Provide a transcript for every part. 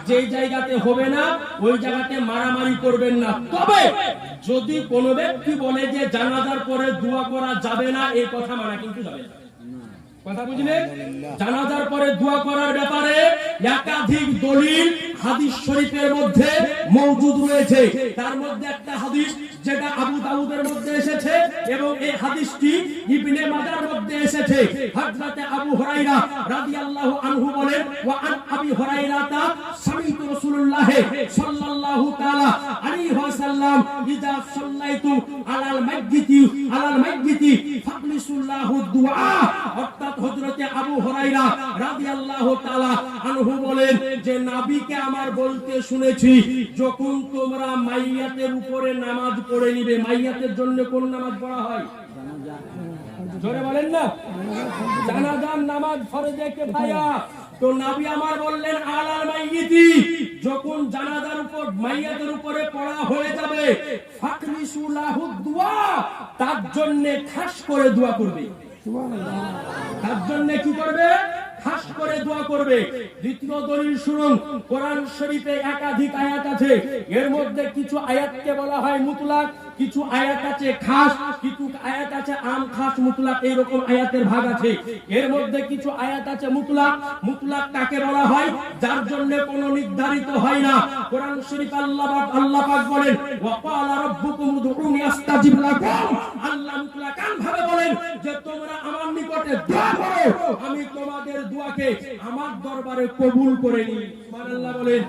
যে জায়গাতে হবে না ওই জায়গাতে মারামারি করবেন না। তবে যদি কোনো ব্যক্তি বলে যে জানাজার পরে দোয়া করা যাবে না, এই কথা মানা কিন্তু যাবে না। কথা বুঝলেন? জানাজার পরে দোয়া করার ব্যাপারে একাধিক দলিল হাদিস শরীফের মধ্যে মওজুদ রয়েছে। তার মধ্যে একটা হাদিস যেটা আবু দাউদের মধ্যে এসেছে এবং এই হাদিসটি ইবনে মাজার মধ্যে এসেছে। হযরত আবু হুরায়রা রাদিয়াল্লাহু আনহু বলেন, ওয়া আন আবি হুরায়রাতা সামিতু রাসূলুল্লাহ সাল্লাল্লাহু তাআলা আলাইহি ওয়াসাল্লাম ইযা সাল্লাইতু আলাল মাইয়িতি ফাকলিসুল্লাহু দুআ। অর্থাৎ হযরত আবু হুরায়রা রাদিয়াল্লাহু তাআলা আনহু বলেন যে নবীকে আমার বলতে শুনেছি, যখন তোমরা মাইয়াতের উপরে নামাজ পড়ে নিবে। মাইয়াতের জন্য কোন নামাজ পড়া হয়? জোরে বলেন না, জানাজার নামাজ ফরজে কিফায়া। তো নবী আমার বললেন আলাল মাইয়িতি, যখন জানাজার উপর মাইয়াতের উপরে পড়া হয়ে যাবে, ফাকলিসুল্লাহু দুআ, তার জন্য খাস করে দোয়া করবে। সুবহানাল্লাহ। তার জন্য কি করবে? খাস করে দোয়া করবে। দ্বিতীয় দলিল শুনুন, কোরআন শরীফে একাধিক আয়াত আছে। এর মধ্যে কিছু আয়াতকে বলা হয় মুতলাক, কিছু আয়াত আছে খাস, কিছু আয়াত আছে আম খাস মুতলাক, এরকম আয়াতের ভাগ আছে। এর মধ্যে কিছু আয়াত আছে মুতলাক। মুতলাক কাকে বলা হয়? যার জন্য কোনো নির্ধারিত হয় না। কোরআন শরীফ আল্লাহ পাক বলেন, ওয়া ক্বালা রাব্বুকুম উদউনি আস্তাজিব লাকুম। আল্লাহ মুতলাকান ভাবে বলেন যে তোমরা আমার নিকটে দোয়া করো, আমি তোমাদের দোয়াকে আমার দরবারে কবুল করে নিই। সুবহানাল্লাহ বলেন।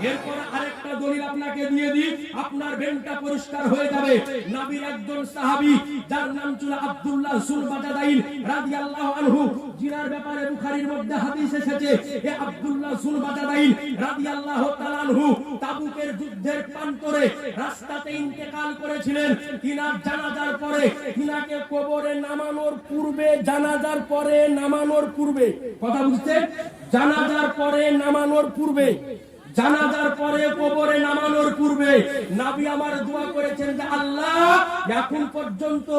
এরপর আরেকটা দলিল আপনাকে দিয়ে দিই, আপনার বেনটা পরিষ্কার হয়ে যাবে। নবীর একজন সাহাবী যার নাম ছিল আব্দুল্লাহ যুলবাজাদাইন রাদিয়াল্লাহু আনহু, জিনার ব্যাপারে বুখারীর মধ্যে হাদিস এসেছে। এই আব্দুল্লাহ যুলবাজাদাইন রাদিয়াল্লাহু তাআলা আনহু তাবুকের যুদ্ধের প্রান্তরে রাস্তাতে ইন্তেকাল করেছিলেন। তিনার জানাজার পরে, তিনাকে কবরে নামানোর পূর্বে, জানাজার পরে নামানোর পূর্বে, কথা বুঝছেন? জানাজার পরে নামানোর পূর্বে, জানাজার পরে কবরে নামানোর পূর্বে নবী আমার দোয়া করেছেন যে আল্লাহ, এখন পর্যন্ত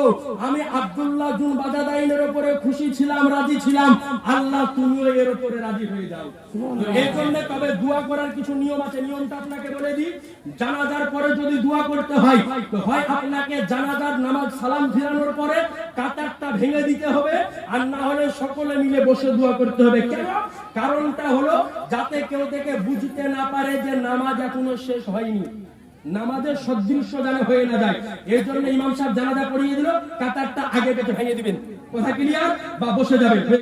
আমি আব্দুল্লাহ যুলবাজাদাইনের উপরে খুশি ছিলাম, রাজি ছিলাম, আল্লাহ তুমিও এর উপরে রাজি হয়ে যাও। এই জন্য তবে দোয়া করার কিছু নিয়ম আছে। নিয়মটা আপনাকে বলে দিই। জানাজার পরে যদি দোয়া করতে হয়, তো হয় আপনাকে জানাজার নামাজ সালাম ফিরানোর পরে কাতারটা ভেঙে দিতে হবে, আর না হলে সকলে মিলে বসে দোয়া করতে হবে। কেন? কারণটা হলো যাতে কেউ থেকে বুঝতে না পারে যে নামাজ এখনো শেষ হয়নি, নামাজের সদৃশ্য যেন হয়ে না যায়। এই জন্য ইমাম সাহেব জানাজা পড়িয়ে দিল, কাতারটা আগে পেতে ভেঙে দিবেন। কথা ক্লিয়ার? বা বসে যাবেন।